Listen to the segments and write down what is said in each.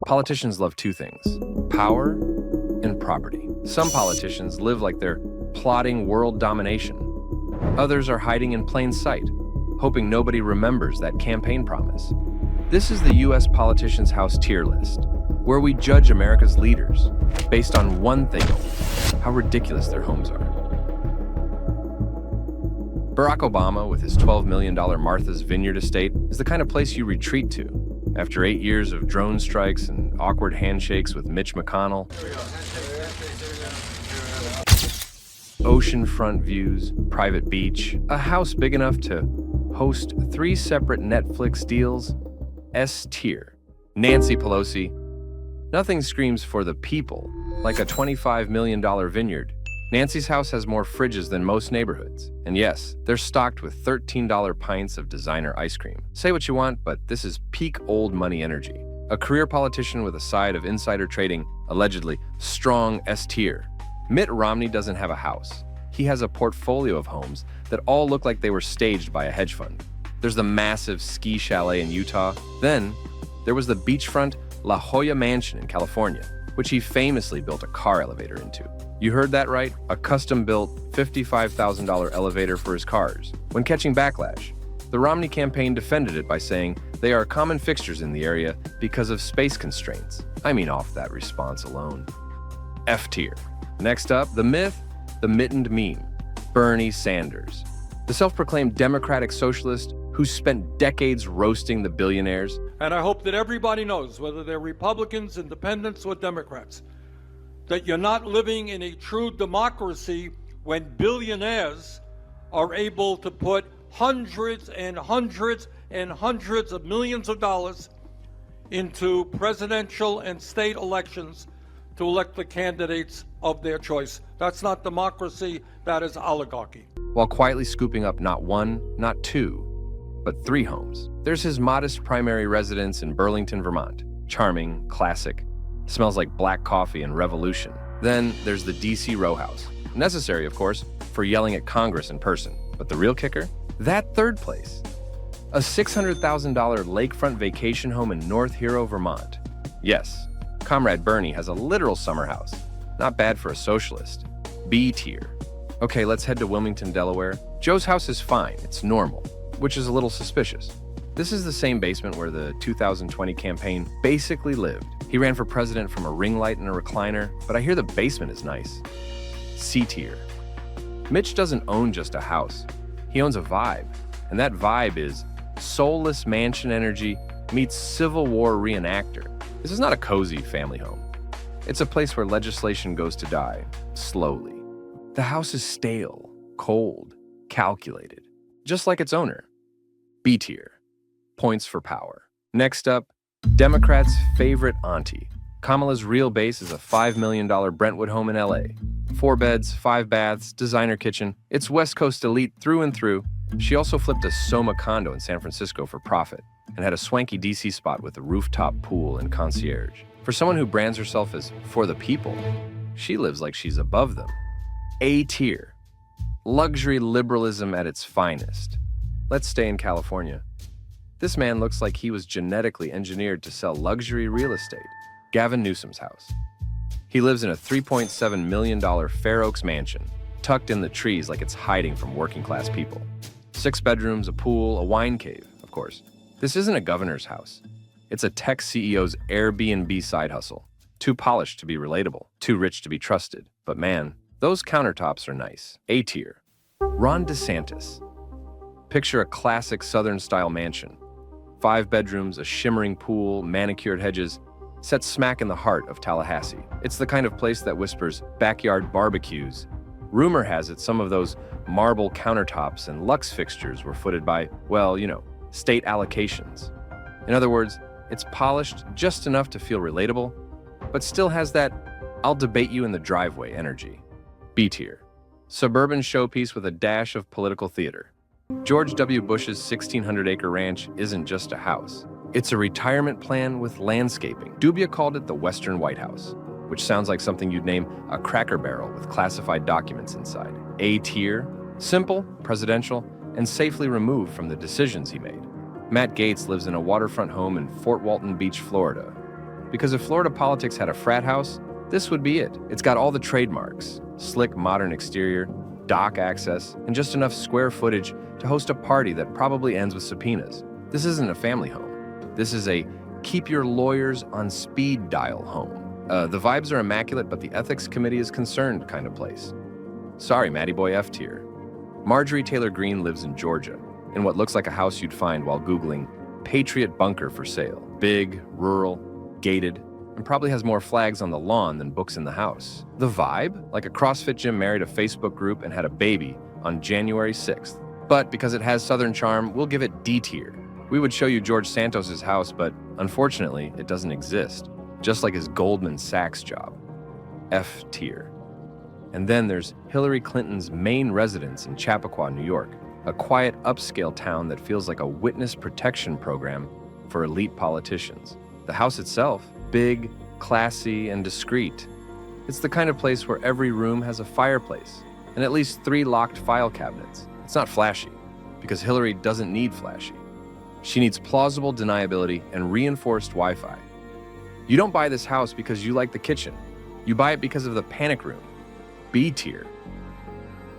Politicians love two things: power and property. Some politicians live like they're plotting world domination. Others are hiding in plain sight, hoping nobody remembers that campaign promise. This is the U.S. Politicians' House tier list, where we judge America's leaders based on one thing only: how ridiculous their homes are. Barack Obama, with his $12 million Martha's Vineyard estate, is the kind of place you retreat to after 8 years of drone strikes and awkward handshakes with Mitch McConnell. Oceanfront views, private beach, a house big enough to host 3 separate Netflix deals. S tier. Nancy Pelosi. Nothing screams for the people like a $25 million vineyard. Nancy's house has more fridges than most neighborhoods. And yes, they're stocked with $13 pints of designer ice cream. Say what you want, but this is peak old money energy. A career politician with a side of insider trading, allegedly strong S tier. Mitt Romney doesn't have a house. He has a portfolio of homes that all look like they were staged by a hedge fund. There's the massive ski chalet in Utah. Then there was the beachfront La Jolla mansion in California, which he famously built a car elevator into. You heard that right, a custom-built $55,000 elevator for his cars. When catching backlash, the Romney campaign defended it by saying they are common fixtures in the area because of space constraints. I mean, off that response alone. F tier. Next up, the myth, the mittened meme, Bernie Sanders. The self-proclaimed democratic socialist who spent decades roasting the billionaires. And I hope that everybody knows, whether they're Republicans, Independents, or Democrats, that you're not living in a true democracy when billionaires are able to put hundreds and hundreds and hundreds of millions of dollars into presidential and state elections to elect the candidates of their choice. That's not democracy, that is oligarchy. While quietly scooping up not 1, not 2, but 3 homes. There's his modest primary residence in Burlington, Vermont. Charming, classic, smells like black coffee and revolution. Then there's the DC row house. Necessary, of course, for yelling at Congress in person. But the real kicker? That third place. A $600,000 lakefront vacation home in North Hero, Vermont. Yes, Comrade Bernie has a literal summer house. Not bad for a socialist. B tier. Okay, let's head to Wilmington, Delaware. Joe's house is fine, it's normal, which is a little suspicious. This is the same basement where the 2020 campaign basically lived. He ran for president from a ring light and a recliner, but I hear the basement is nice. C tier. Mitch doesn't own just a house. He owns a vibe, and that vibe is soulless mansion energy meets Civil War reenactor. This is not a cozy family home. It's a place where legislation goes to die, slowly. The house is stale, cold, calculated, just like its owner. B tier. Points for power. Next up, Democrats' favorite auntie. Kamala's real base is a $5 million Brentwood home in LA. 4 beds, 5 baths, designer kitchen. It's West Coast elite through and through. She also flipped a Soma condo in San Francisco for profit and had a swanky DC spot with a rooftop pool and concierge. For someone who brands herself as for the people, she lives like she's above them. A tier. Luxury liberalism at its finest. Let's stay in California. This man looks like he was genetically engineered to sell luxury real estate. Gavin Newsom's house. He lives in a $3.7 million Fair Oaks mansion, tucked in the trees like it's hiding from working-class people. 6 bedrooms, a pool, a wine cave, of course. This isn't a governor's house. It's a tech CEO's Airbnb side hustle. Too polished to be relatable, too rich to be trusted. But man, those countertops are nice. A tier. Ron DeSantis. Picture a classic Southern-style mansion. 5 bedrooms, a shimmering pool, manicured hedges, set smack in the heart of Tallahassee. It's the kind of place that whispers backyard barbecues. Rumor has it some of those marble countertops and luxe fixtures were footed by, well, you know, state allocations. In other words, it's polished just enough to feel relatable, but still has that I'll debate you in the driveway energy. B tier. Suburban showpiece with a dash of political theater. George W. Bush's 1,600-acre ranch isn't just a house. It's a retirement plan with landscaping. Dubia called it the Western White House, which sounds like something you'd name a Cracker Barrel with classified documents inside. A tier, simple, presidential, and safely removed from the decisions he made. Matt Gaetz lives in a waterfront home in Fort Walton Beach, Florida. Because if Florida politics had a frat house, this would be it. It's got all the trademarks: slick, modern exterior, dock access, and just enough square footage to host a party that probably ends with subpoenas. This isn't a family home. This is a keep your lawyers on speed dial home. The vibes are immaculate, but the ethics committee is concerned kind of place. Sorry, Matty Boy F tier. Marjorie Taylor Greene lives in Georgia, in what looks like a house you'd find while Googling Patriot Bunker for sale. Big, rural, gated, and probably has more flags on the lawn than books in the house. The vibe? Like a CrossFit gym married a Facebook group and had a baby on January 6th. But because it has Southern charm, we'll give it D tier. We would show you George Santos's house, but unfortunately, it doesn't exist. Just like his Goldman Sachs job. F tier. And then there's Hillary Clinton's main residence in Chappaqua, New York, a quiet upscale town that feels like a witness protection program for elite politicians. The house itself, big, classy, and discreet. It's the kind of place where every room has a fireplace and at least 3 locked file cabinets. It's not flashy, because Hillary doesn't need flashy. She needs plausible deniability and reinforced Wi-Fi. You don't buy this house because you like the kitchen. You buy it because of the panic room. B tier.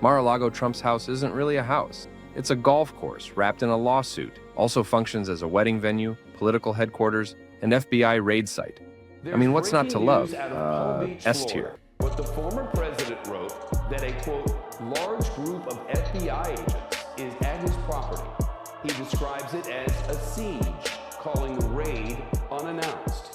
Mar-a-Lago Trump's house isn't really a house. It's a golf course wrapped in a lawsuit. Also functions as a wedding venue, political headquarters, and FBI raid site. I mean, what's not to love? S tier. But the former president wrote that a, quote, large group of FBI agents is at his property. He describes it as a siege, calling the raid unannounced.